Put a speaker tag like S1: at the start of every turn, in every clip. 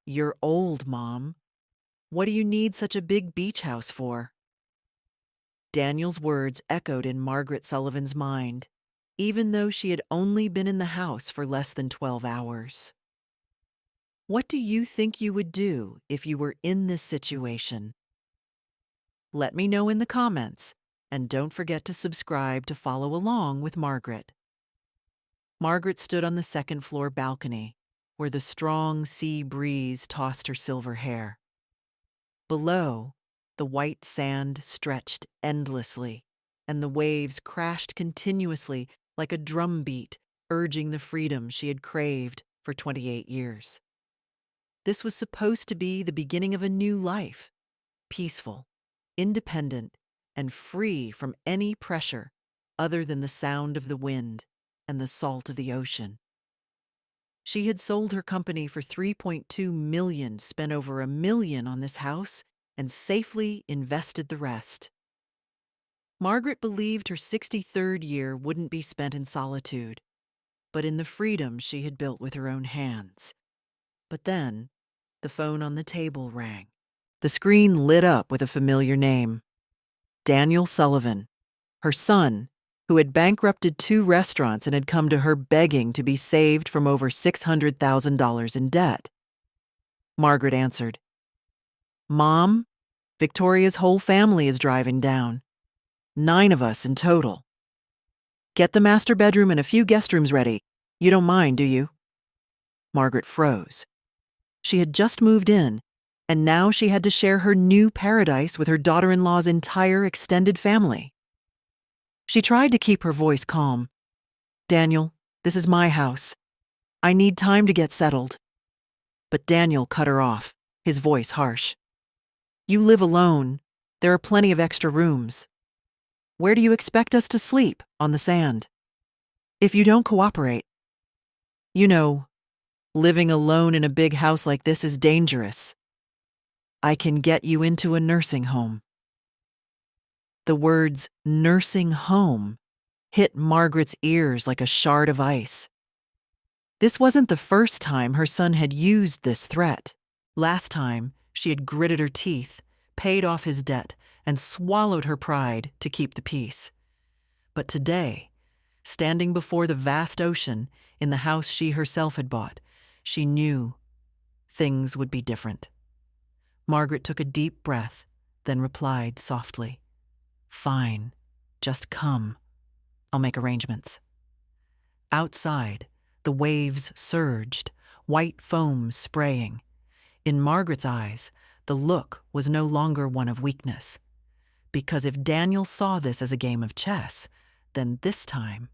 S1: You're old, Mom. What do you need such a big beach house for? Daniel's words echoed in Margaret Sullivan's mind, even though she had only been in the house for less than 12 hours. What do you think you would do if you were in this situation? Let me know in the comments, and don't forget to subscribe to follow along with Margaret. Margaret stood on the second floor balcony, where the strong sea breeze tossed her silver hair. Below, the white sand stretched endlessly, and the waves crashed continuously like a drumbeat, urging the freedom she had craved for 28 years. This was supposed to be the beginning of a new life, peaceful, independent, and free from any pressure other than the sound of the wind and the salt of the ocean. She had sold her company for $3.2 million, spent over $1 million on this house, and safely invested the rest. Margaret believed her 63rd year wouldn't be spent in solitude, but in the freedom she had built with her own hands. But then, the phone on the table rang. The screen lit up with a familiar name. Daniel Sullivan, her son, who had bankrupted 2 restaurants and had come to her begging to be saved from over $600,000 in debt. Margaret answered. Mom, Victoria's whole family is driving down. 9 of us in total. Get the master bedroom and a few guest rooms ready. You don't mind, do you? Margaret froze. She had just moved in, and now she had to share her new paradise with her daughter-in-law's entire extended family. She tried to keep her voice calm. Daniel, this is my house. I need time to get settled. But Daniel cut her off, his voice harsh. You live alone. There are plenty of extra rooms. Where do you expect us to sleep? On the sand? If you don't cooperate. You know, living alone in a big house like this is dangerous. I can get you into a nursing home. The words nursing home hit Margaret's ears like a shard of ice. This wasn't the first time her son had used this threat. Last time, she had gritted her teeth, paid off his debt, and swallowed her pride to keep the peace. But today, standing before the vast ocean in the house she herself had bought, she knew things would be different. Margaret took a deep breath, then replied softly, Fine, just come. I'll make arrangements. Outside, the waves surged, white foam spraying. In Margaret's eyes, the look was no longer one of weakness. Because if Daniel saw this as a game of chess, then this time,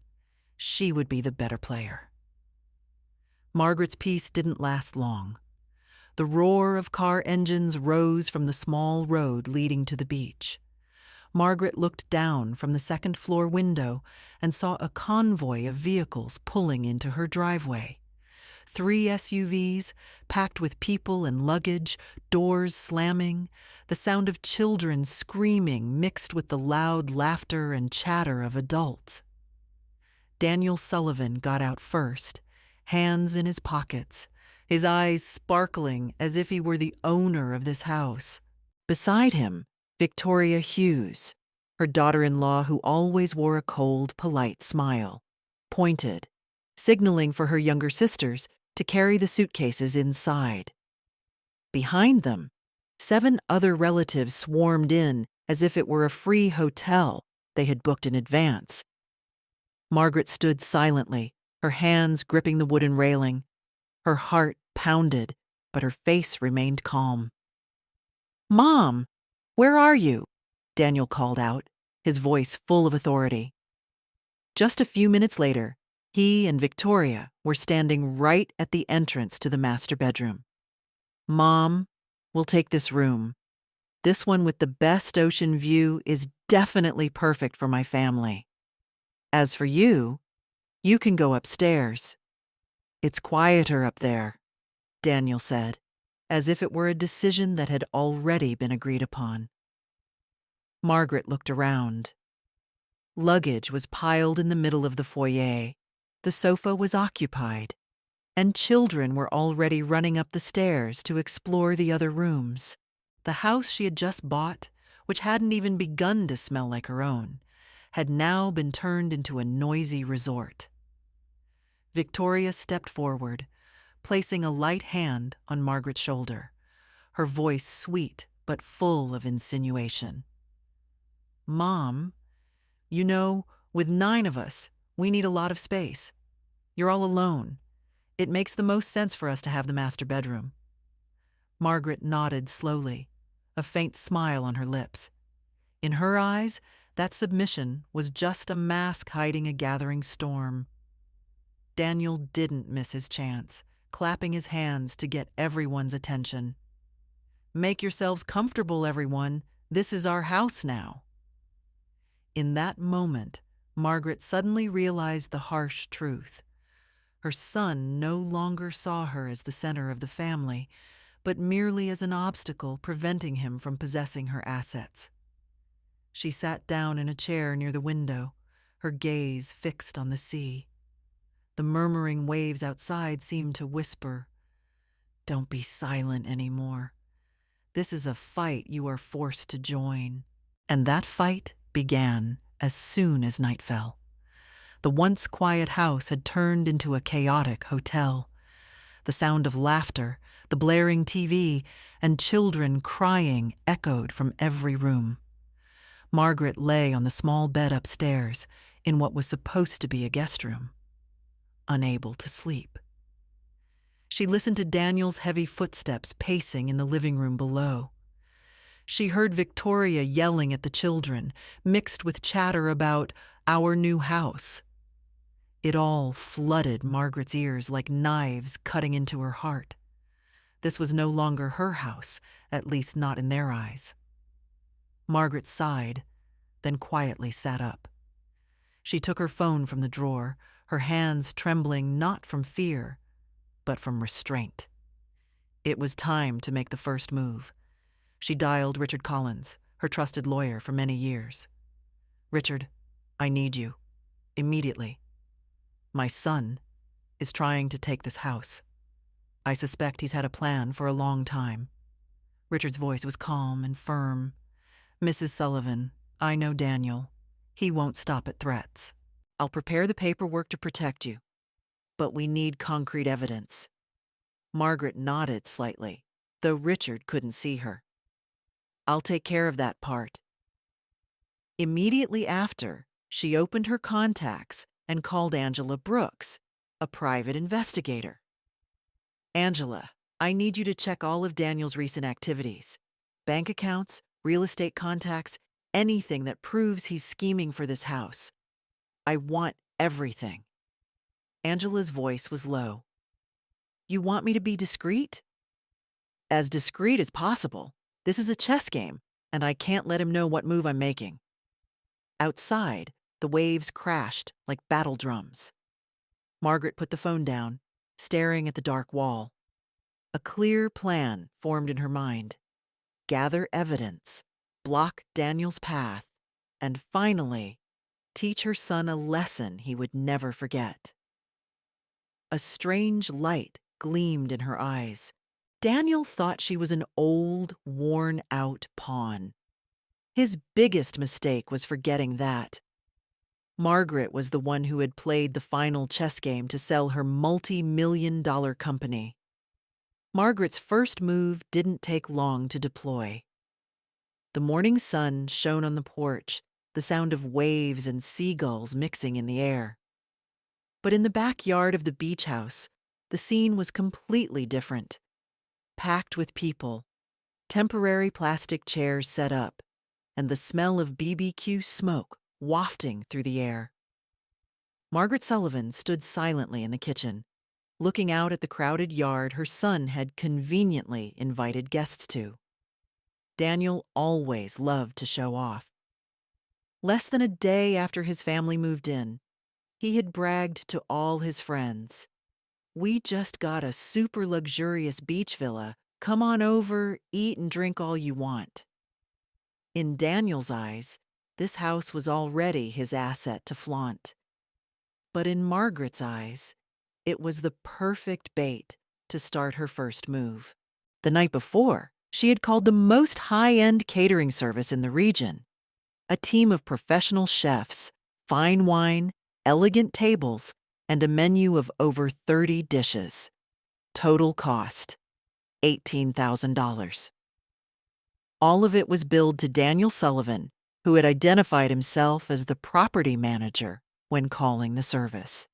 S1: she would be the better player. Margaret's peace didn't last long. The roar of car engines rose from the small road leading to the beach. Margaret looked down from the second-floor window and saw a convoy of vehicles pulling into her driveway. 3 SUVs, packed with people and luggage, doors slamming, the sound of children screaming mixed with the loud laughter and chatter of adults. Daniel Sullivan got out first, hands in his pockets, his eyes sparkling as if he were the owner of this house. Beside him, Victoria Hughes, her daughter-in-law who always wore a cold, polite smile, pointed, signaling for her younger sisters to carry the suitcases inside. Behind them, 7 other relatives swarmed in as if it were a free hotel they had booked in advance. Margaret stood silently, her hands gripping the wooden railing. Her heart pounded, but her face remained calm. Mom, where are you? Daniel called out, his voice full of authority. Just a few minutes later, he and Victoria were standing right at the entrance to the master bedroom. Mom, we'll take this room. This one with the best ocean view is definitely perfect for my family. As for you, you can go upstairs. It's quieter up there, Daniel said, as if it were a decision that had already been agreed upon. Margaret looked around. Luggage was piled in the middle of the foyer. The sofa was occupied. and children were already running up the stairs to explore the other rooms. The house she had just bought, which hadn't even begun to smell like her own, had now been turned into a noisy resort. Victoria stepped forward, placing a light hand on Margaret's shoulder, her voice sweet but full of insinuation. "Mom, you know, with 9 of us, we need a lot of space. You're all alone. It makes the most sense for us to have the master bedroom." Margaret nodded slowly, a faint smile on her lips. In her eyes, that submission was just a mask hiding a gathering storm. Daniel didn't miss his chance, clapping his hands to get everyone's attention. "Make yourselves comfortable, everyone. This is our house now." In that moment, Margaret suddenly realized the harsh truth. Her son no longer saw her as the center of the family, but merely as an obstacle preventing him from possessing her assets. She sat down in a chair near the window, her gaze fixed on the sea. The murmuring waves outside seemed to whisper, "Don't be silent anymore. This is a fight you are forced to join." And that fight began as soon as night fell. The once quiet house had turned into a chaotic hotel. The sound of laughter, the blaring TV, and children crying echoed from every room. Margaret lay on the small bed upstairs in what was supposed to be a guest room, unable to sleep. She listened to Daniel's heavy footsteps pacing in the living room below. She heard Victoria yelling at the children, mixed with chatter about our new house. It all flooded Margaret's ears like knives cutting into her heart. This was no longer her house, at least not in their eyes. Margaret sighed, then quietly sat up. She took her phone from the drawer, her hands trembling not from fear, but from restraint. It was time to make the first move. She dialed Richard Collins, her trusted lawyer for many years. "Richard, I need you. Immediately. My son is trying to take this house. I suspect he's had a plan for a long time." Richard's voice was calm and firm. "Mrs. Sullivan, I know Daniel. He won't stop at threats. I'll prepare the paperwork to protect you, but we need concrete evidence." Margaret nodded slightly, though Richard couldn't see her. "I'll take care of that part." Immediately after, she opened her contacts and called Angela Brooks, a private investigator. "Angela, I need you to check all of Daniel's recent activities. Bank accounts, real estate contacts, anything that proves he's scheming for this house. I want everything." Angela's voice was low. "You want me to be discreet?" "As discreet as possible. This is a chess game, and I can't let him know what move I'm making." Outside, the waves crashed like battle drums. Margaret put the phone down, staring at the dark wall. A clear plan formed in her mind. Gather evidence, block Daniel's path, and finally, teach her son a lesson he would never forget. A strange light gleamed in her eyes. Daniel thought she was an old, worn-out pawn. His biggest mistake was forgetting that. Margaret was the one who had played the final chess game to sell her multi-million-dollar company. Margaret's first move didn't take long to deploy. The morning sun shone on the porch, the sound of waves and seagulls mixing in the air. But in the backyard of the beach house, the scene was completely different. Packed with people, temporary plastic chairs set up, and the smell of BBQ smoke wafting through the air. Margaret Sullivan stood silently in the kitchen, looking out at the crowded yard her son had conveniently invited guests to. Daniel always loved to show off. Less than a day after his family moved in, he had bragged to all his friends, "We just got a super luxurious beach villa. Come on over, eat and drink all you want." In Daniel's eyes, this house was already his asset to flaunt. But in Margaret's eyes, It was the perfect bait to start her first move. The night before, she had called the most high-end catering service in the region. A team of professional chefs, fine wine, elegant tables, and a menu of over 30 dishes. Total cost, $18,000. All of it was billed to Daniel Sullivan, who had identified himself as the property manager when calling the service.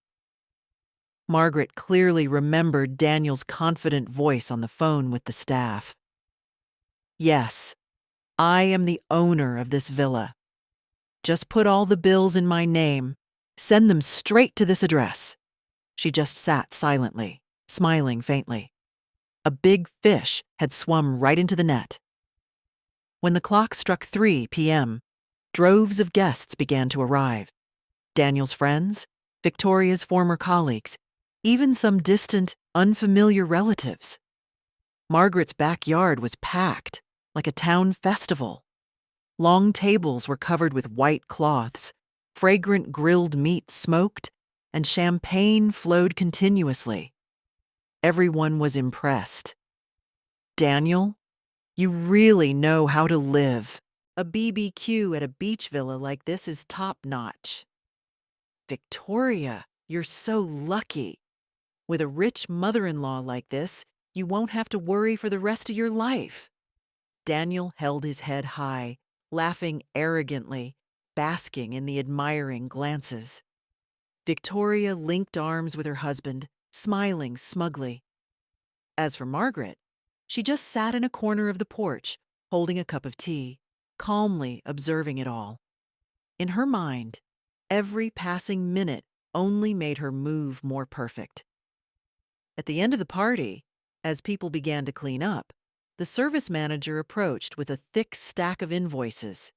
S1: Margaret clearly remembered Daniel's confident voice on the phone with the staff. "Yes, I am the owner of this villa. Just put all the bills in my name. Send them straight to this address." She just sat silently, smiling faintly. A big fish had swum right into the net. When the clock struck 3 p.m., droves of guests began to arrive. Daniel's friends, Victoria's former colleagues, even some distant, unfamiliar relatives. Margaret's backyard was packed, like a town festival. Long tables were covered with white cloths, fragrant grilled meat smoked, and champagne flowed continuously. Everyone was impressed. "Daniel, you really know how to live. A BBQ at a beach villa like this is top-notch. Victoria, you're so lucky. With a rich mother-in-law like this, you won't have to worry for the rest of your life." Daniel held his head high, laughing arrogantly, basking in the admiring glances. Victoria linked arms with her husband, smiling smugly. As for Margaret, she just sat in a corner of the porch, holding a cup of tea, calmly observing it all. In her mind, every passing minute only made her move more perfect. At the end of the party, as people began to clean up, the service manager approached with a thick stack of invoices.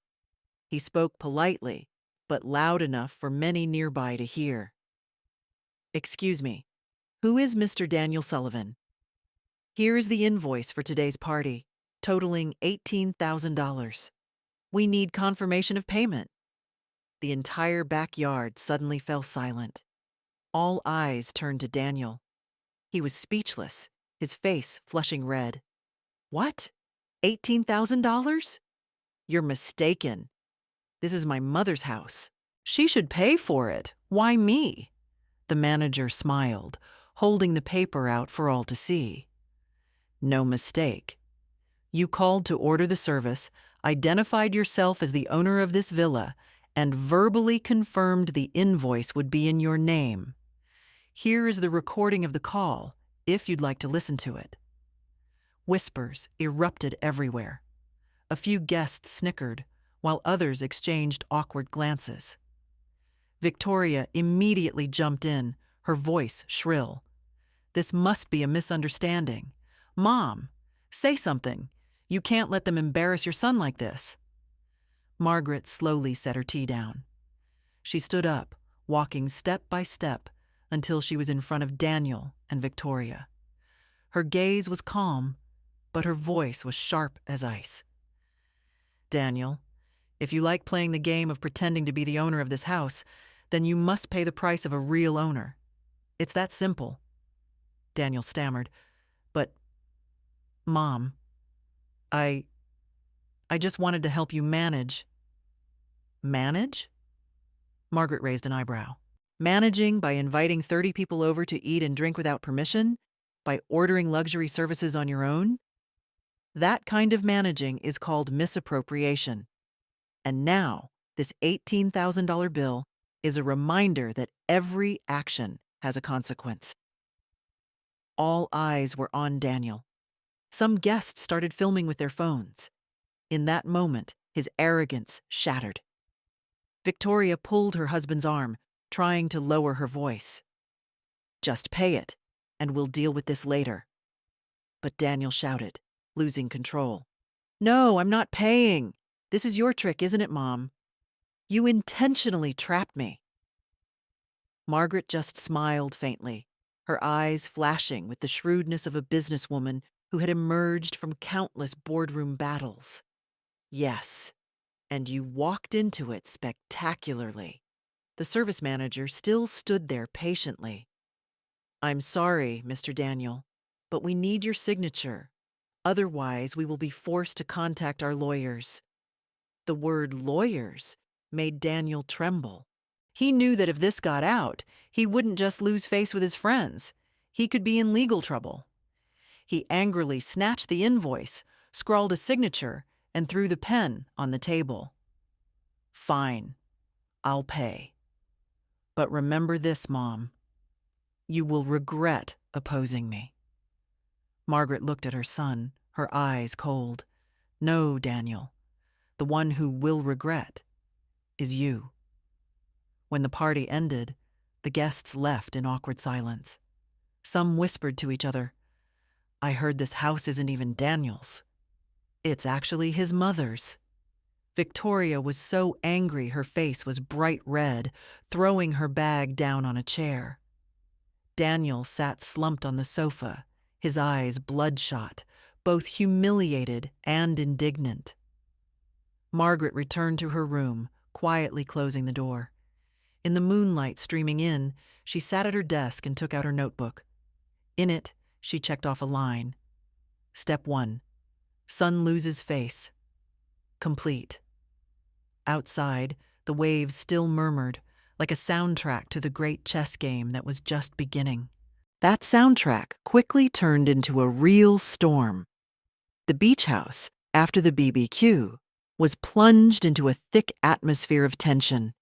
S1: He spoke politely, but loud enough for many nearby to hear. "Excuse me, who is Mr. Daniel Sullivan? Here is the invoice for today's party, totaling $18,000. We need confirmation of payment." The entire backyard suddenly fell silent. All eyes turned to Daniel. He was speechless, his face flushing red. "What? $18,000? You're mistaken. This is my mother's house. She should pay for it. Why me?" The manager smiled, holding the paper out for all to see. "No mistake. You called to order the service, identified yourself as the owner of this villa, and verbally confirmed the invoice would be in your name. Here is the recording of the call, if you'd like to listen to it." Whispers erupted everywhere. A few guests snickered, while others exchanged awkward glances. Victoria immediately jumped in, her voice shrill. "This must be a misunderstanding. Mom, say something. You can't let them embarrass your son like this." Margaret slowly set her tea down. She stood up, walking step by step, until she was in front of Daniel and Victoria. Her gaze was calm, but her voice was sharp as ice. "Daniel, if you like playing the game of pretending to be the owner of this house, then you must pay the price of a real owner. It's that simple." Daniel stammered, "But, Mom, I just wanted to help you manage." "Manage?" Margaret raised an eyebrow. "Managing by inviting 30 people over to eat and drink without permission? By ordering luxury services on your own? That kind of managing is called misappropriation. And now, this $18,000 bill is a reminder that every action has a consequence." All eyes were on Daniel. Some guests started filming with their phones. In that moment, his arrogance shattered. Victoria pulled her husband's arm, trying to lower her voice. "Just pay it, and we'll deal with this later." But Daniel shouted, losing control. "No, I'm not paying. This is your trick, isn't it, Mom? You intentionally trapped me." Margaret just smiled faintly, her eyes flashing with the shrewdness of a businesswoman who had emerged from countless boardroom battles. "Yes, and you walked into it spectacularly." The service manager still stood there patiently. I'm sorry, Mr. Daniel, but we need your signature. Otherwise, we will be forced to contact our lawyers. The word lawyers made Daniel tremble. He knew that if this got out, he wouldn't just lose face with his friends. He could be in legal trouble. He angrily snatched the invoice, scrawled a signature, and threw the pen on the table. Fine, I'll pay. But remember this, Mom. You will regret opposing me. Margaret looked at her son, her eyes cold. No, Daniel. The one who will regret is you. When the party ended, the guests left in awkward silence. Some whispered to each other, I heard this house isn't even Daniel's. It's actually his mother's. Victoria was so angry her face was bright red, throwing her bag down on a chair. Daniel sat slumped on the sofa, his eyes bloodshot, both humiliated and indignant. Margaret returned to her room, quietly closing the door. In the moonlight streaming in, she sat at her desk and took out her notebook. In it, she checked off a line. Step 1. Son loses face. Complete. Outside, the waves still murmured, like a soundtrack to the great chess game that was just beginning. That soundtrack quickly turned into a real storm. The beach house, after the BBQ, was plunged into a thick atmosphere of tension.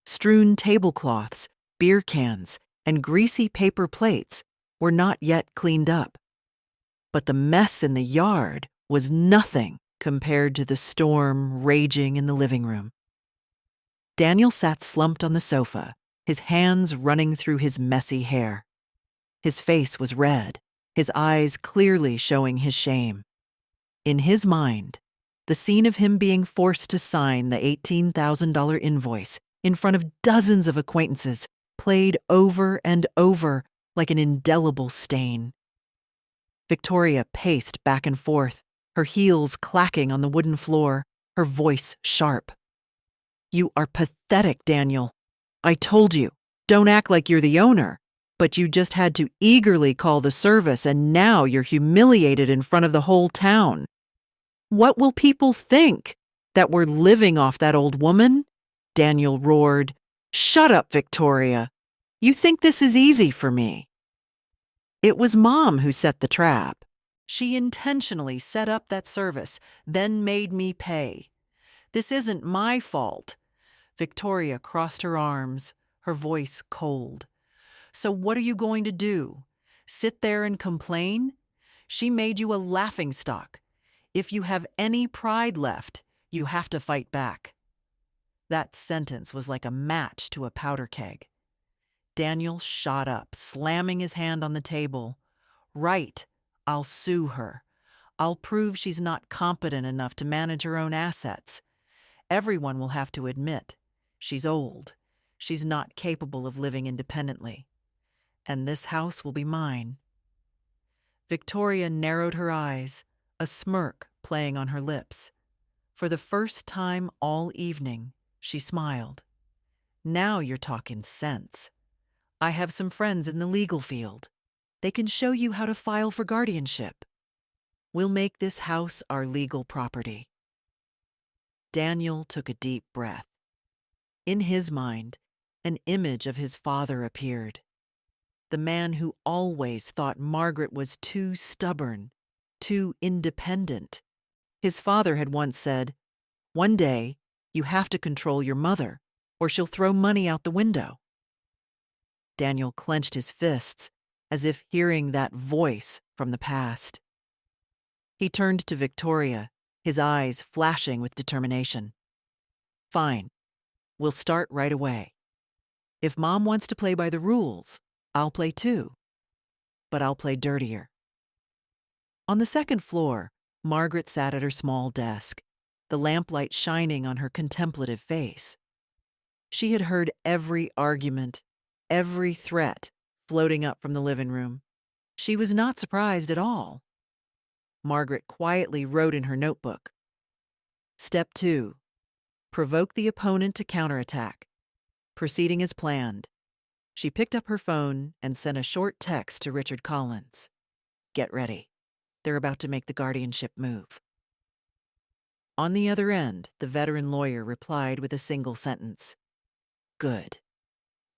S1: Strewn tablecloths, beer cans, and greasy paper plates were not yet cleaned up. But the mess in the yard was nothing compared to the storm raging in the living room. Daniel sat slumped on the sofa, his hands running through his messy hair. His face was red, his eyes clearly showing his shame. In his mind, the scene of him being forced to sign the $18,000 invoice in front of dozens of acquaintances played over and over like an indelible stain. Victoria paced back and forth, her heels clacking on the wooden floor, her voice sharp. You are pathetic, Daniel. I told you, don't act like you're the owner, but you just had to eagerly call the service and now you're humiliated in front of the whole town. What will people think? That we're living off that old woman? Daniel roared. Shut up, Victoria. You think this is easy for me. It was Mom who set the trap. She intentionally set up that service, then made me pay. This isn't my fault. Victoria crossed her arms, her voice cold. So what are you going to do? Sit there and complain? She made you a laughingstock. If you have any pride left, you have to fight back. That sentence was like a match to a powder keg. Daniel shot up, slamming his hand on the table. Right, I'll sue her. I'll prove she's not competent enough to manage her own assets. Everyone will have to admit she's old. She's not capable of living independently. And this house will be mine. Victoria narrowed her eyes, a smirk playing on her lips. For the first time all evening, she smiled. Now you're talking sense. I have some friends in the legal field. They can show you how to file for guardianship. We'll make this house our legal property. Daniel took a deep breath. In his mind, an image of his father appeared. The man who always thought Margaret was too stubborn, too independent. His father had once said, "One day, you have to control your mother, or she'll throw money out the window." Daniel clenched his fists, as if hearing that voice from the past. He turned to Victoria, his eyes flashing with determination. Fine, we'll start right away. If Mom wants to play by the rules, I'll play too. But I'll play dirtier. On the second floor, Margaret sat at her small desk, the lamplight shining on her contemplative face. She had heard every argument, every threat floating up from the living room. She was not surprised at all. Margaret quietly wrote in her notebook. Step 2. Provoke the opponent to counterattack. Proceeding as planned. She picked up her phone and sent a short text to Richard Collins. Get ready. They're about to make the guardianship move. On the other end, the veteran lawyer replied with a single sentence. Good.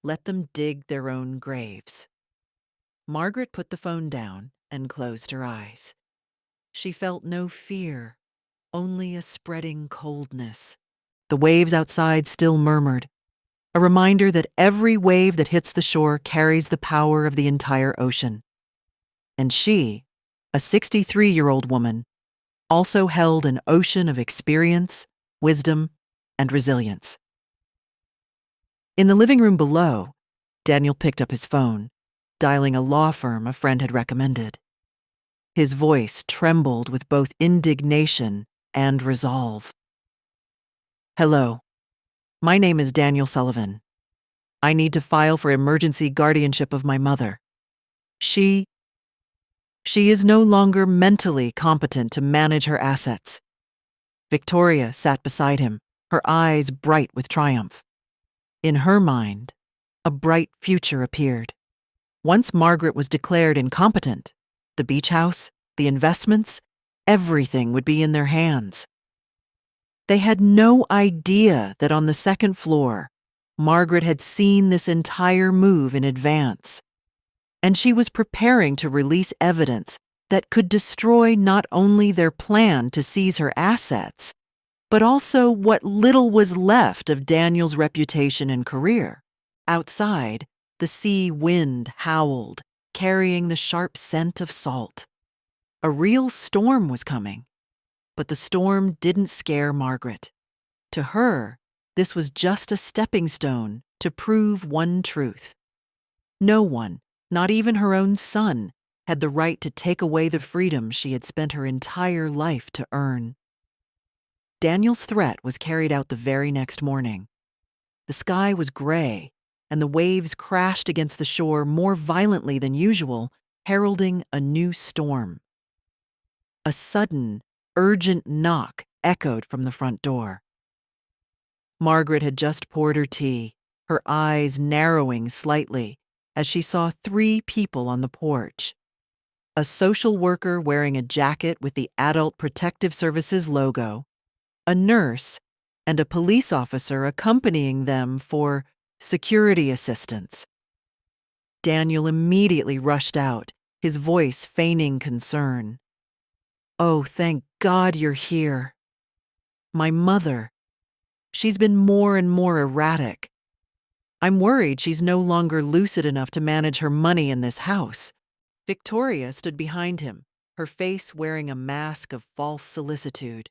S1: Let them dig their own graves. Margaret put the phone down and closed her eyes. She felt no fear, only a spreading coldness. The waves outside still murmured, a reminder that every wave that hits the shore carries the power of the entire ocean. And she, a 63-year-old woman, also held an ocean of experience, wisdom, and resilience. In the living room below, Daniel picked up his phone, dialing a law firm a friend had recommended. His voice trembled with both indignation and resolve. Hello. My name is Daniel Sullivan. I need to file for emergency guardianship of my mother. She is no longer mentally competent to manage her assets. Victoria sat beside him, her eyes bright with triumph. In her mind, a bright future appeared. Once Margaret was declared incompetent, the beach house, the investments, everything would be in their hands. They had no idea that on the second floor, Margaret had seen this entire move in advance, and she was preparing to release evidence that could destroy not only their plan to seize her assets, but also what little was left of Daniel's reputation and career. Outside, the sea wind howled, carrying the sharp scent of salt. A real storm was coming, but the storm didn't scare Margaret. To her, this was just a stepping stone to prove one truth. No one, not even her own son, had the right to take away the freedom she had spent her entire life to earn. Daniel's threat was carried out the very next morning. The sky was gray, and the waves crashed against the shore more violently than usual, heralding a new storm. A sudden, urgent knock echoed from the front door. Margaret had just poured her tea, her eyes narrowing slightly as she saw 3 people on the porch. A social worker wearing a jacket with the Adult Protective Services logo, a nurse, and a police officer accompanying them for security assistance. Daniel immediately rushed out, his voice feigning concern. Oh, thank God you're here. My mother. She's been more and more erratic. I'm worried she's no longer lucid enough to manage her money in this house. Victoria stood behind him, her face wearing a mask of false solicitude.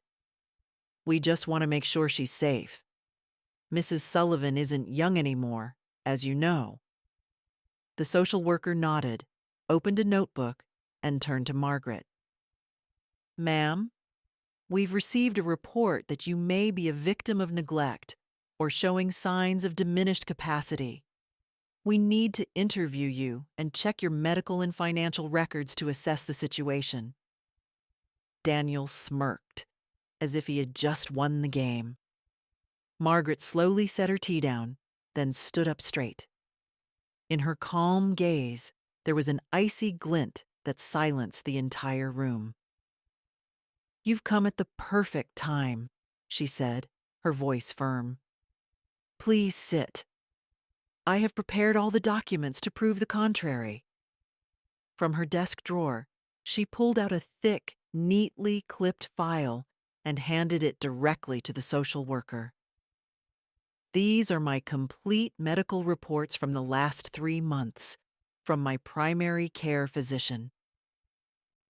S1: We just want to make sure she's safe. Mrs. Sullivan isn't young anymore, as you know. The social worker nodded, opened a notebook, and turned to Margaret. Ma'am, we've received a report that you may be a victim of neglect or showing signs of diminished capacity. We need to interview you and check your medical and financial records to assess the situation. Daniel smirked, as if he had just won the game. Margaret slowly set her tea down, then stood up straight. In her calm gaze, there was an icy glint that silenced the entire room. You've come at the perfect time, she said, her voice firm. Please sit. I have prepared all the documents to prove the contrary. From her desk drawer, she pulled out a thick, neatly clipped file and handed it directly to the social worker. These are my complete medical reports from the last 3 months, from my primary care physician.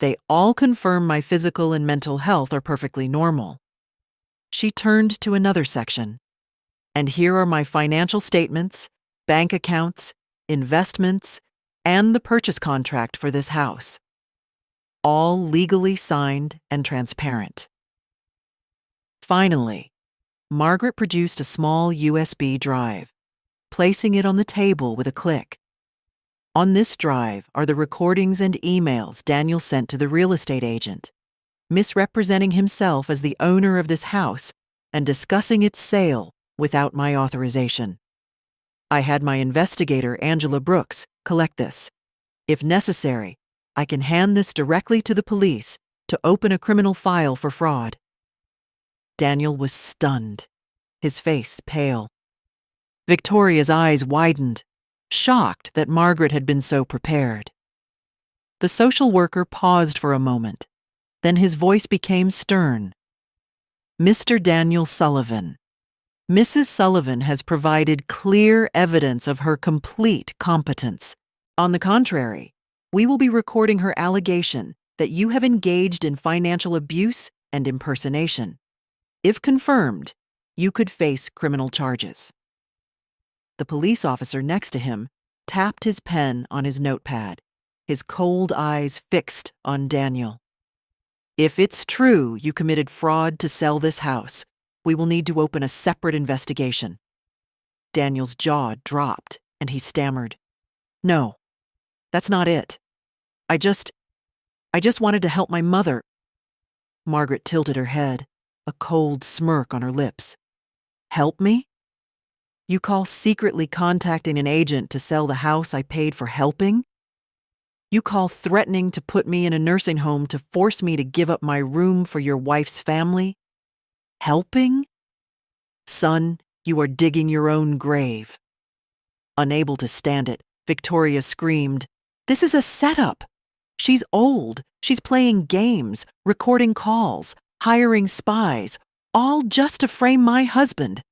S1: They all confirm my physical and mental health are perfectly normal. She turned to another section. And here are my financial statements, bank accounts, investments, and the purchase contract for this house. All legally signed and transparent. Finally, Margaret produced a small USB drive, placing it on the table with a click. On this drive are the recordings and emails Daniel sent to the real estate agent, misrepresenting himself as the owner of this house and discussing its sale without my authorization. I had my investigator, Angela Brooks, collect this. If necessary, I can hand this directly to the police to open a criminal file for fraud." Daniel was stunned, his face pale. Victoria's eyes widened, shocked that Margaret had been so prepared. The social worker paused for a moment. Then his voice became stern. "Mr. Daniel Sullivan, Mrs. Sullivan has provided clear evidence of her complete competence. On the contrary, we will be recording her allegation that you have engaged in financial abuse and impersonation. If confirmed, you could face criminal charges." The police officer next to him tapped his pen on his notepad, his cold eyes fixed on Daniel. "If it's true you committed fraud to sell this house, we will need to open a separate investigation." Daniel's jaw dropped, and he stammered, "No, that's not it. I just wanted to help my mother." Margaret tilted her head, a cold smirk on her lips. "Help me? You call secretly contacting an agent to sell the house I paid for helping? You call threatening to put me in a nursing home to force me to give up my room for your wife's family? Helping? Son, you are digging your own grave." Unable to stand it, Victoria screamed, "This is a setup. She's old. She's playing games, recording calls, hiring spies, all just to frame my husband.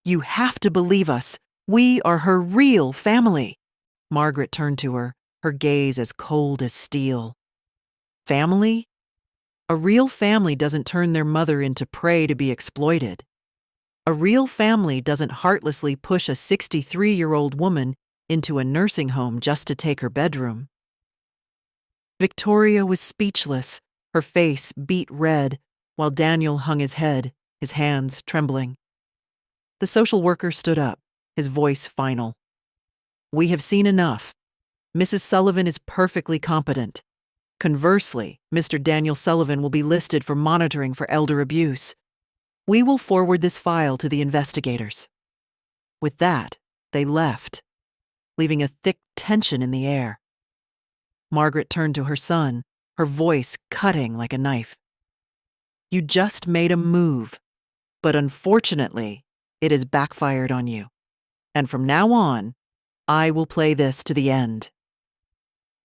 S1: You have to believe us. We are her real family." Margaret turned to her, her gaze as cold as steel. "Family? A real family doesn't turn their mother into prey to be exploited. A real family doesn't heartlessly push a 63-year-old woman into a nursing home just to take her bedroom." Victoria was speechless, her face beet red, while Daniel hung his head, his hands trembling. The social worker stood up, his voice final. "We have seen enough. Mrs. Sullivan is perfectly competent. Conversely, Mr. Daniel Sullivan will be listed for monitoring for elder abuse. We will forward this file to the investigators." With that, they left, leaving a thick tension in the air. Margaret turned to her son, her voice cutting like a knife. "You just made a move, but unfortunately, it has backfired on you. And from now on, I will play this to the end."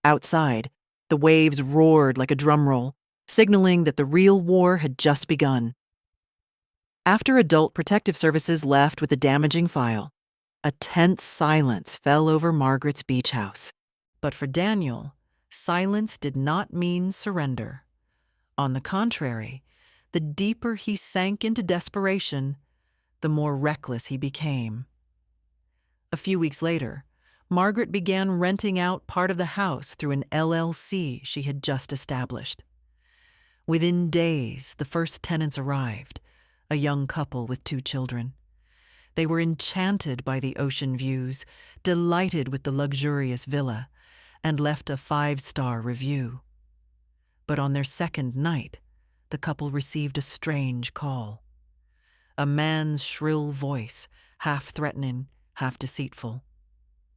S1: Outside, the waves roared like a drum roll, signaling that the real war had just begun. After Adult Protective Services left with the damaging file, a tense silence fell over Margaret's beach house. But for Daniel, silence did not mean surrender. On the contrary, the deeper he sank into desperation, the more reckless he became. A few weeks later, Margaret began renting out part of the house through an LLC she had just established. Within days, the first tenants arrived, a young couple with 2 children. They were enchanted by the ocean views, delighted with the luxurious villa, and left a 5-star review. But on their second night, the couple received a strange call. A man's shrill voice, half threatening, half deceitful.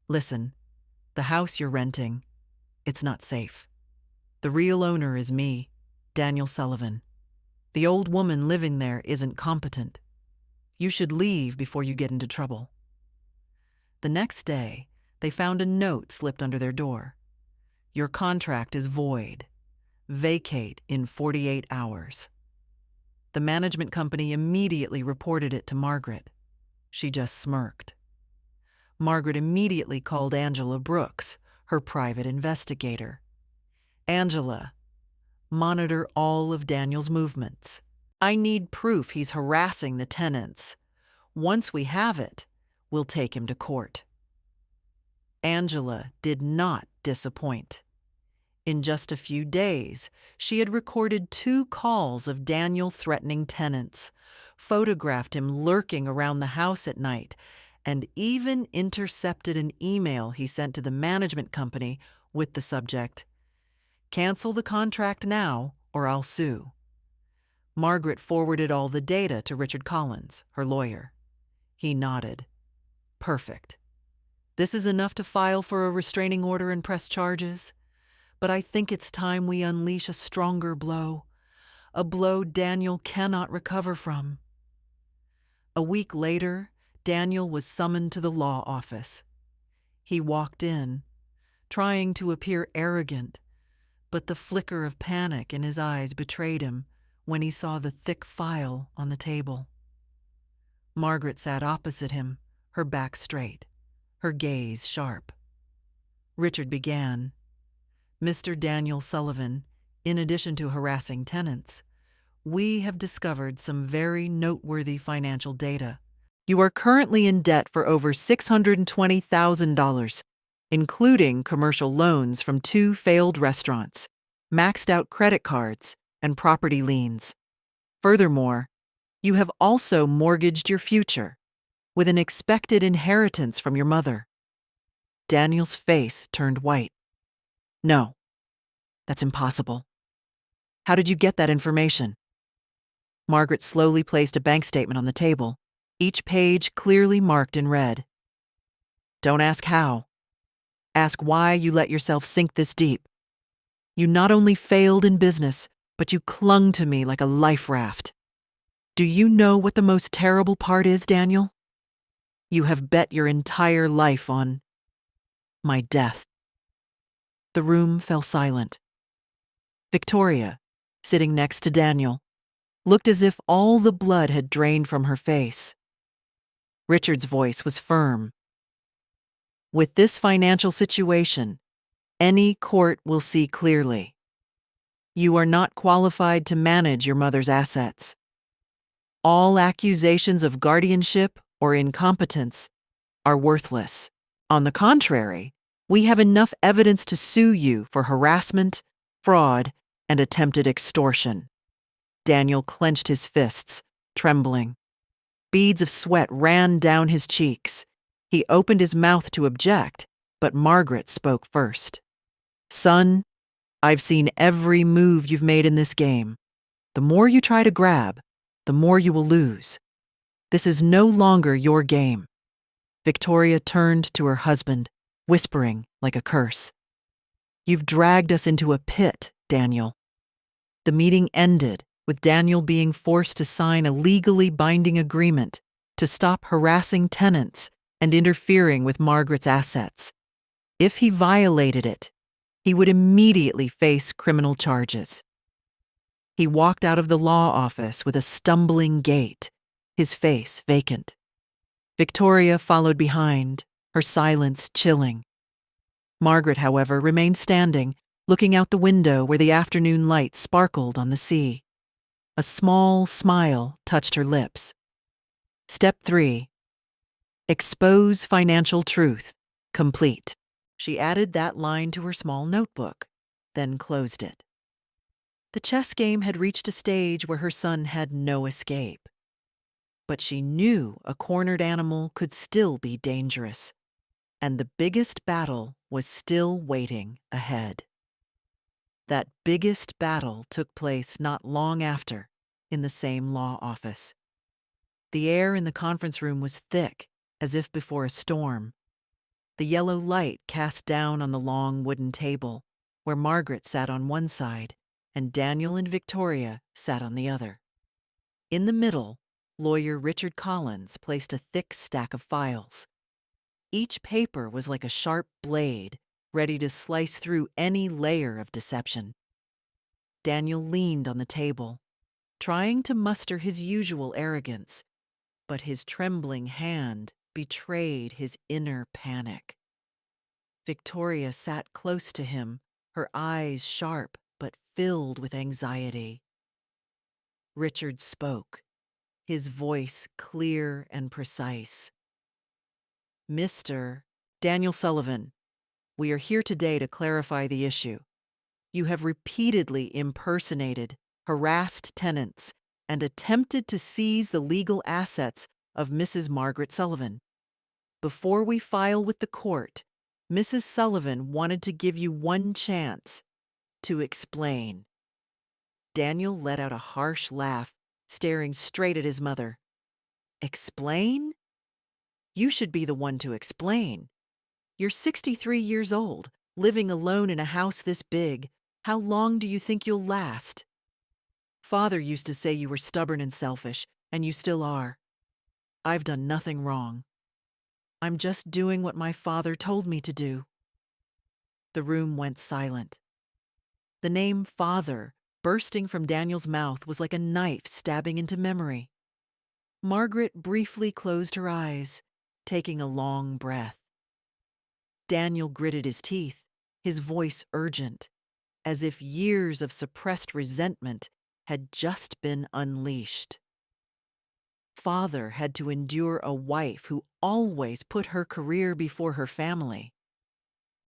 S1: "Listen, the house you're renting, it's not safe. The real owner is me, Daniel Sullivan. The old woman living there isn't competent. You should leave before you get into trouble." The next day, they found a note slipped under their door. "Your contract is void. Vacate in 48 hours." The management company immediately reported it to Margaret. She just smirked. Margaret immediately called Angela Brooks, her private investigator. "Angela, monitor all of Daniel's movements. I need proof he's harassing the tenants. Once we have it, we'll take him to court." Angela did not disappoint. In just a few days, she had recorded 2 calls of Daniel threatening tenants, photographed him lurking around the house at night, and even intercepted an email he sent to the management company with the subject, "Cancel the contract now or I'll sue." Margaret forwarded all the data to Richard Collins, her lawyer. He nodded. "Perfect. This is enough to file for a restraining order and press charges, but I think it's time we unleash a stronger blow, a blow Daniel cannot recover from." A week later, Daniel was summoned to the law office. He walked in, trying to appear arrogant, but the flicker of panic in his eyes betrayed him when he saw the thick file on the table. Margaret sat opposite him, her back straight, her gaze sharp. Richard began. "Mr. Daniel Sullivan, in addition to harassing tenants, we have discovered some very noteworthy financial data. You are currently in debt for over $620,000, including commercial loans from 2 failed restaurants, maxed out credit cards, and property liens. Furthermore, you have also mortgaged your future with an expected inheritance from your mother." Daniel's face turned white. "No, that's impossible. How did you get that information?" Margaret slowly placed a bank statement on the table, each page clearly marked in red. "Don't ask how. Ask why you let yourself sink this deep. You not only failed in business, but you clung to me like a life raft. Do you know what the most terrible part is, Daniel? You have bet your entire life on my death." The room fell silent. Victoria, sitting next to Daniel, looked as if all the blood had drained from her face. Richard's voice was firm. "With this financial situation, any court will see clearly. You are not qualified to manage your mother's assets. All accusations of guardianship or incompetence are worthless. On the contrary, we have enough evidence to sue you for harassment, fraud, and attempted extortion." Daniel clenched his fists, trembling. Beads of sweat ran down his cheeks. He opened his mouth to object, but Margaret spoke first. "Son, I've seen every move you've made in this game. The more you try to grab, the more you will lose. This is no longer your game." Victoria turned to her husband, whispering like a curse. "You've dragged us into a pit, Daniel." The meeting ended with Daniel being forced to sign a legally binding agreement to stop harassing tenants and interfering with Margaret's assets. If he violated it, he would immediately face criminal charges. He walked out of the law office with a stumbling gait, his face vacant. Victoria followed behind, her silence chilling. Margaret, however, remained standing, looking out the window where the afternoon light sparkled on the sea. A small smile touched her lips. Step 3. Expose financial truth. Complete. She added that line to her small notebook, then closed it. The chess game had reached a stage where her son had no escape. But she knew a cornered animal could still be dangerous, and the biggest battle was still waiting ahead. That biggest battle took place not long after, in the same law office. The air in the conference room was thick, as if before a storm. The yellow light cast down on the long wooden table, where Margaret sat on one side and Daniel and Victoria sat on the other. In the middle, lawyer Richard Collins placed a thick stack of files. Each paper was like a sharp blade, ready to slice through any layer of deception. Daniel leaned on the table, trying to muster his usual arrogance, but his trembling hand betrayed his inner panic. Victoria sat close to him, her eyes sharp but filled with anxiety. Richard spoke, his voice clear and precise. "Mr. Daniel Sullivan, we are here today to clarify the issue. You have repeatedly impersonated, harassed tenants, and attempted to seize the legal assets of Mrs. Margaret Sullivan. Before we file with the court, Mrs. Sullivan wanted to give you one chance to explain." Daniel let out a harsh laugh, staring straight at his mother. "Explain? You should be the one to explain. You're 63 years old, living alone in a house this big. How long do you think you'll last? Father used to say you were stubborn and selfish, and you still are. I've done nothing wrong. I'm just doing what my father told me to do. The room went silent. The name father bursting from Daniel's mouth was like a knife stabbing into memory. Margaret briefly closed her eyes, taking a long breath. Daniel gritted his teeth, his voice urgent, as if years of suppressed resentment had just been unleashed. Father had to endure a wife who always put her career before her family.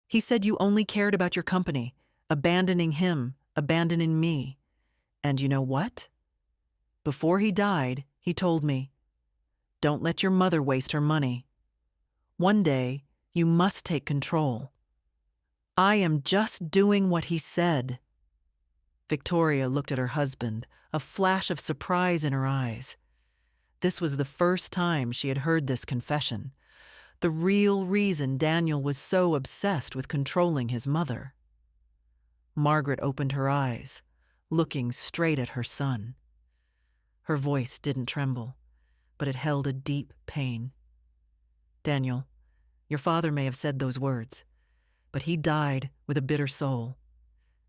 S1: He said you only cared about your company, abandoning him, abandoning me. And you know what? Before he died, he told me, "Don't let your mother waste her money. One day, you must take control." I am just doing what he said. Victoria looked at her husband, a flash of surprise in her eyes. This was the first time she had heard this confession, the real reason Daniel was so obsessed with controlling his mother. Margaret opened her eyes, looking straight at her son. Her voice didn't tremble, but it held a deep pain. "Daniel, your father may have said those words, but he died with a bitter soul.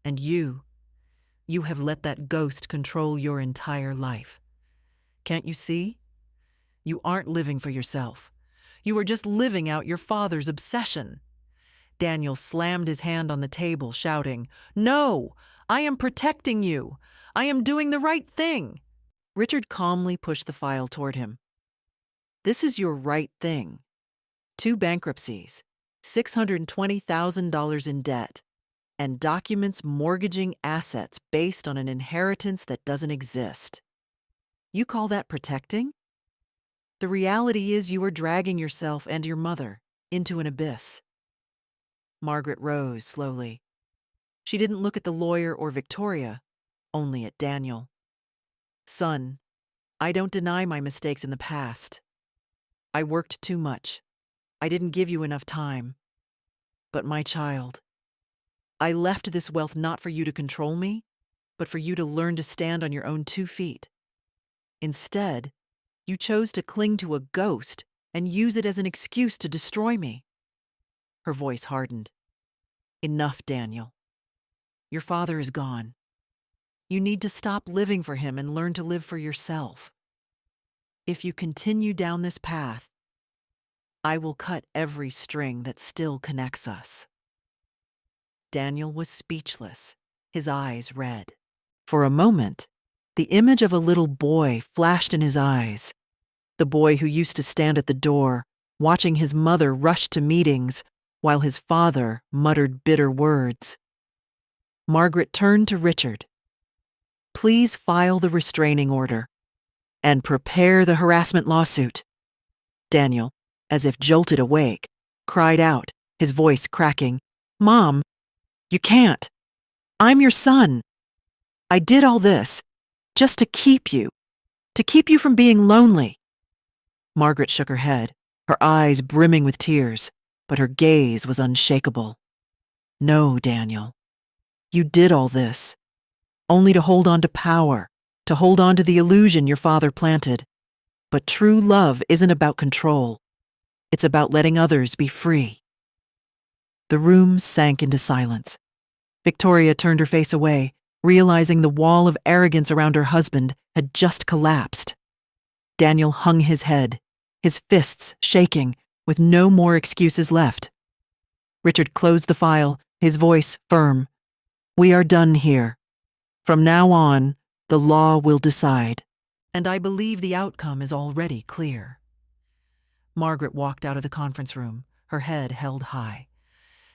S1: And you have let that ghost control your entire life. Can't you see? You aren't living for yourself. You are just living out your father's obsession." Daniel slammed his hand on the table, shouting, "No! I am protecting you! I am doing the right thing!" Richard calmly pushed the file toward him. "This is your right thing. 2 bankruptcies, $620,000 in debt, and documents mortgaging assets based on an inheritance that doesn't exist. You call that protecting? The reality is you are dragging yourself and your mother into an abyss." Margaret rose slowly. She didn't look at the lawyer or Victoria, only at Daniel. "Son, I don't deny my mistakes in the past. I worked too much. I didn't give you enough time. But my child, I left this wealth not for you to control me, but for you to learn to stand on your own 2 feet. Instead, you chose to cling to a ghost and use it as an excuse to destroy me." Her voice hardened. "Enough, Daniel. Your father is gone. You need to stop living for him and learn to live for yourself. If you continue down this path, I will cut every string that still connects us." Daniel was speechless, his eyes red. For a moment, the image of a little boy flashed in his eyes, the boy who used to stand at the door, watching his mother rush to meetings while his father muttered bitter words. Margaret turned to Richard. "Please file the restraining order and prepare the harassment lawsuit." Daniel, as if jolted awake, cried out, his voice cracking, "Mom, you can't. I'm your son. I did all this just to keep you from being lonely." Margaret shook her head, her eyes brimming with tears, but her gaze was unshakable. "No, Daniel. You did all this only to hold on to power, to hold on to the illusion your father planted. But true love isn't about control. It's about letting others be free." The room sank into silence. Victoria turned her face away, realizing the wall of arrogance around her husband had just collapsed. Daniel hung his head, his fists shaking, with no more excuses left. Richard closed the file, his voice firm. "We are done here. From now on, the law will decide. And I believe the outcome is already clear." Margaret walked out of the conference room, her head held high.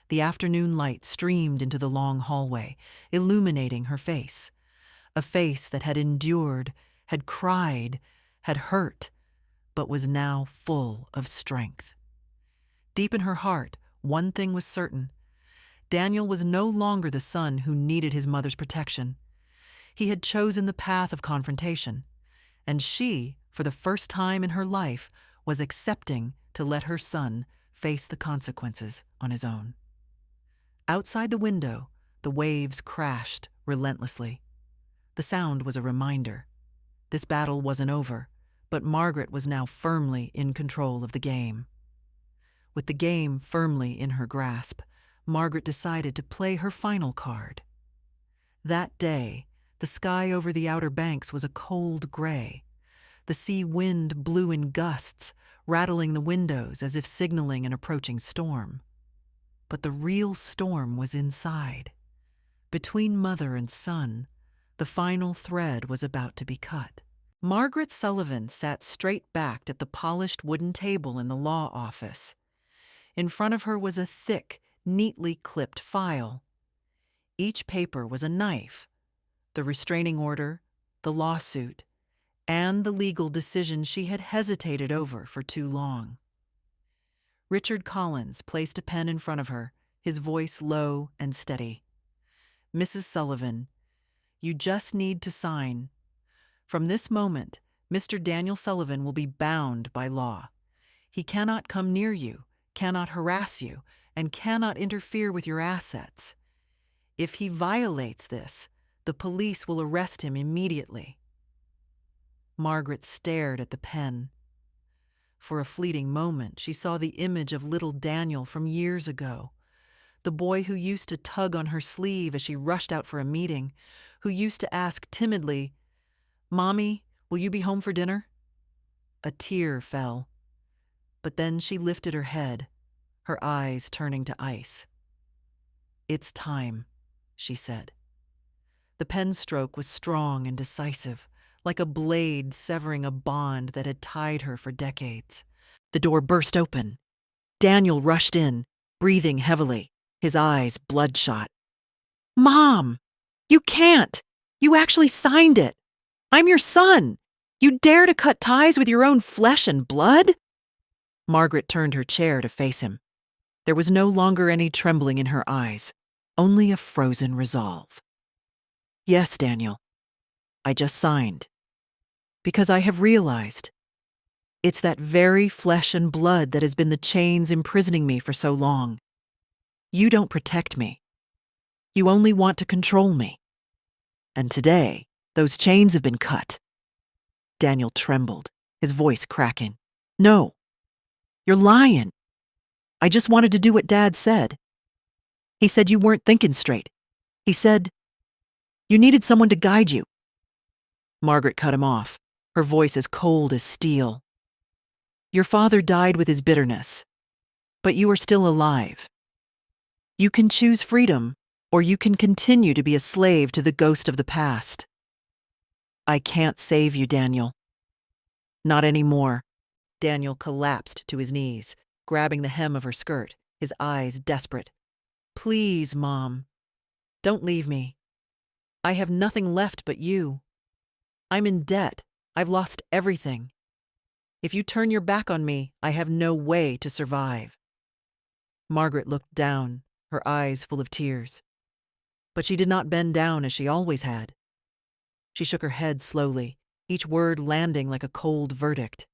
S1: The afternoon light streamed into the long hallway, illuminating her face. A face that had endured, had cried, had hurt, but was now full of strength. Deep in her heart, one thing was certain. Daniel was no longer the son who needed his mother's protection. He had chosen the path of confrontation, and she, for the first time in her life, was accepting to let her son face the consequences on his own. Outside the window, the waves crashed relentlessly. The sound was a reminder. This battle wasn't over, but Margaret was now firmly in control of the game. With the game firmly in her grasp, Margaret decided to play her final card. That day, the sky over the Outer Banks was a cold gray. The sea wind blew in gusts, rattling the windows as if signaling an approaching storm. But the real storm was inside. Between mother and son, the final thread was about to be cut. Margaret Sullivan sat straight-backed at the polished wooden table in the law office. In front of her was a thick, neatly clipped file. Each paper was a knife: the restraining order, the lawsuit, and the legal decision she had hesitated over for too long. Richard Collins placed a pen in front of her, his voice low and steady. "Mrs. Sullivan, you just need to sign. From this moment, Mr. Daniel Sullivan will be bound by law. He cannot come near you, cannot harass you, and cannot interfere with your assets. If he violates this, the police will arrest him immediately." Margaret stared at the pen. For a fleeting moment, she saw the image of little Daniel from years ago, the boy who used to tug on her sleeve as she rushed out for a meeting, who used to ask timidly, "Mommy, will you be home for dinner?" A tear fell, but then she lifted her head, her eyes turning to ice. "It's time," she said. The pen stroke was strong and decisive, like a blade severing a bond that had tied her for decades. The door burst open. Daniel rushed in, breathing heavily, his eyes bloodshot. "Mom! You can't! You actually signed it! I'm your son! You dare to cut ties with your own flesh and blood?" Margaret turned her chair to face him. There was no longer any trembling in her eyes, only a frozen resolve. "Yes, Daniel. I just signed. Because I have realized it's that very flesh and blood that has been the chains imprisoning me for so long. You don't protect me. You only want to control me. And today, those chains have been cut." Daniel trembled, his voice cracking. "No, you're lying. I just wanted to do what Dad said. He said you weren't thinking straight. He said you needed someone to guide you." Margaret cut him off, her voice as cold as steel. "Your father died with his bitterness, but you are still alive. You can choose freedom, or you can continue to be a slave to the ghost of the past. I can't save you, Daniel. Not anymore." Daniel collapsed to his knees, grabbing the hem of her skirt, his eyes desperate. "Please, Mom. Don't leave me. I have nothing left but you. I'm in debt. I've lost everything. If you turn your back on me, I have no way to survive." Margaret looked down, her eyes full of tears. But she did not bend down as she always had. She shook her head slowly, each word landing like a cold verdict.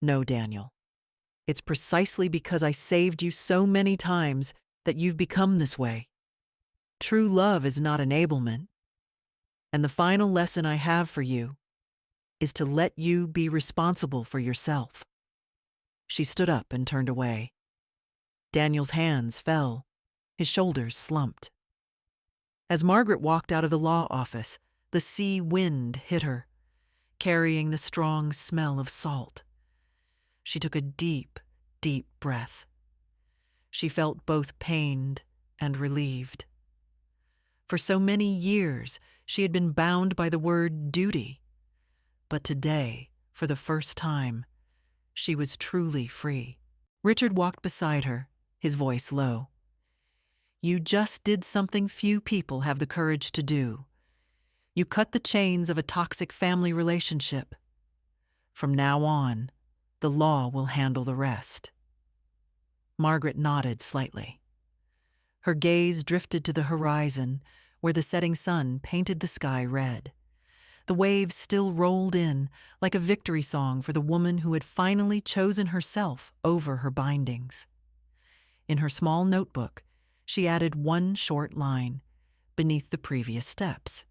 S1: "No, Daniel. It's precisely because I saved you so many times that you've become this way. True love is not enablement. And the final lesson I have for you is to let you be responsible for yourself." She stood up and turned away. Daniel's hands fell, his shoulders slumped. As Margaret walked out of the law office, the sea wind hit her, carrying the strong smell of salt. She took a deep, deep breath. She felt both pained and relieved. For so many years, she had been bound by the word duty. But today, for the first time, she was truly free. Richard walked beside her, his voice low. "You just did something few people have the courage to do. You cut the chains of a toxic family relationship. From now on, the law will handle the rest." Margaret nodded slightly. Her gaze drifted to the horizon, where the setting sun painted the sky red. The waves still rolled in, like a victory song for the woman who had finally chosen herself over her bindings. In her small notebook, she added one short line beneath the previous steps.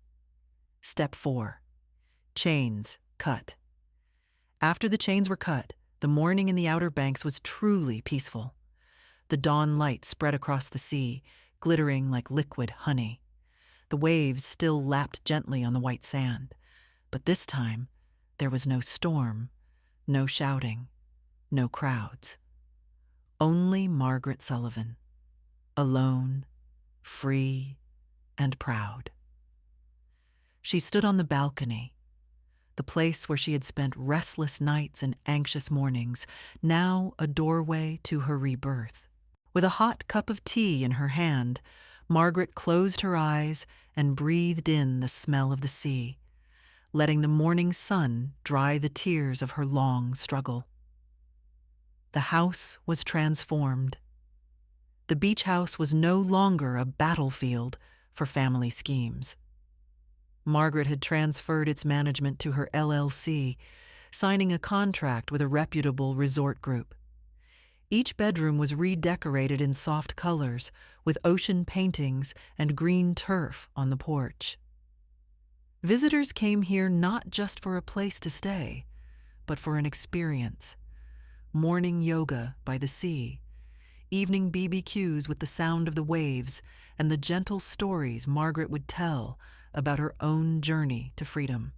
S1: Step 4. Chains cut. After the chains were cut, the morning in the Outer Banks was truly peaceful. The dawn light spread across the sea, glittering like liquid honey. The waves still lapped gently on the white sand, but this time there was no storm, no shouting, no crowds. Only Margaret Sullivan, alone, free, and proud. She stood on the balcony, the place where she had spent restless nights and anxious mornings, now a doorway to her rebirth. With a hot cup of tea in her hand, Margaret closed her eyes and breathed in the smell of the sea, letting the morning sun dry the tears of her long struggle. The house was transformed. The beach house was no longer a battlefield for family schemes. Margaret had transferred its management to her LLC, signing a contract with a reputable resort group. Each bedroom was redecorated in soft colors, with ocean paintings and green turf on the porch. Visitors came here not just for a place to stay, but for an experience. Morning yoga by the sea, evening BBQs with the sound of the waves, and the gentle stories Margaret would tell about her own journey to freedom.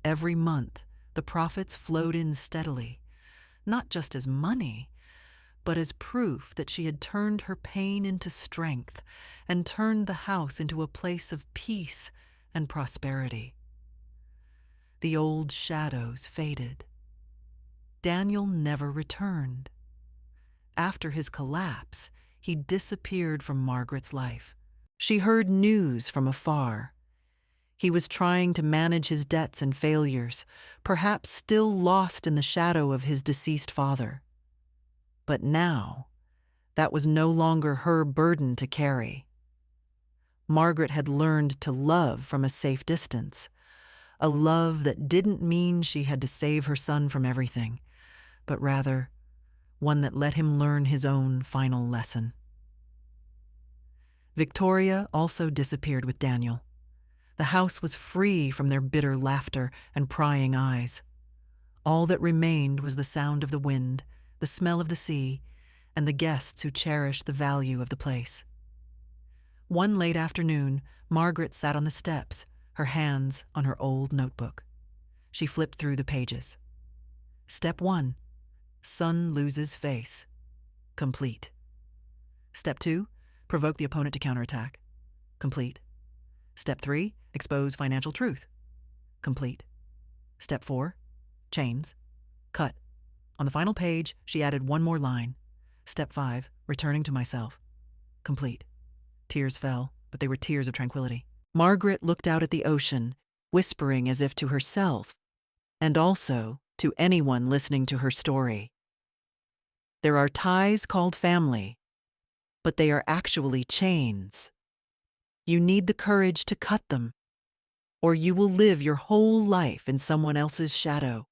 S1: Every month, the profits flowed in steadily, not just as money, but as proof that she had turned her pain into strength and turned the house into a place of peace and prosperity. The old shadows faded. Daniel never returned. After his collapse, he disappeared from Margaret's life. She heard news from afar. He was trying to manage his debts and failures, perhaps still lost in the shadow of his deceased father. But now, that was no longer her burden to carry. Margaret had learned to love from a safe distance, a love that didn't mean she had to save her son from everything, but rather one that let him learn his own final lesson. Victoria also disappeared with Daniel. The house was free from their bitter laughter and prying eyes. All that remained was the sound of the wind, the smell of the sea, and the guests who cherished the value of the place. One late afternoon, Margaret sat on the steps, her hands on her old notebook. She flipped through the pages. Step 1. Son loses face. Complete. Step 2. Provoke the opponent to counterattack. Complete. Step 3. Expose financial truth. Complete. Step 4. Chains. Cut. On the final page, she added one more line. Step 5. Returning to myself. Complete. Tears fell, but they were tears of tranquility. Margaret looked out at the ocean, whispering as if to herself, and also to anyone listening to her story. There are ties called family, but they are actually chains. You need the courage to cut them, or you will live your whole life in someone else's shadow.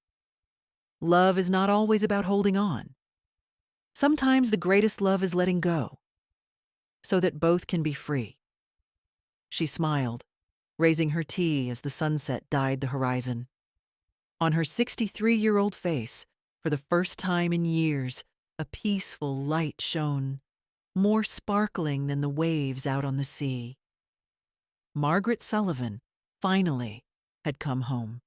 S1: Love is not always about holding on. Sometimes the greatest love is letting go, so that both can be free. She smiled, raising her tea as the sunset dyed the horizon. On her 63-year-old face, for the first time in years, a peaceful light shone, more sparkling than the waves out on the sea. Margaret Sullivan, finally, had come home.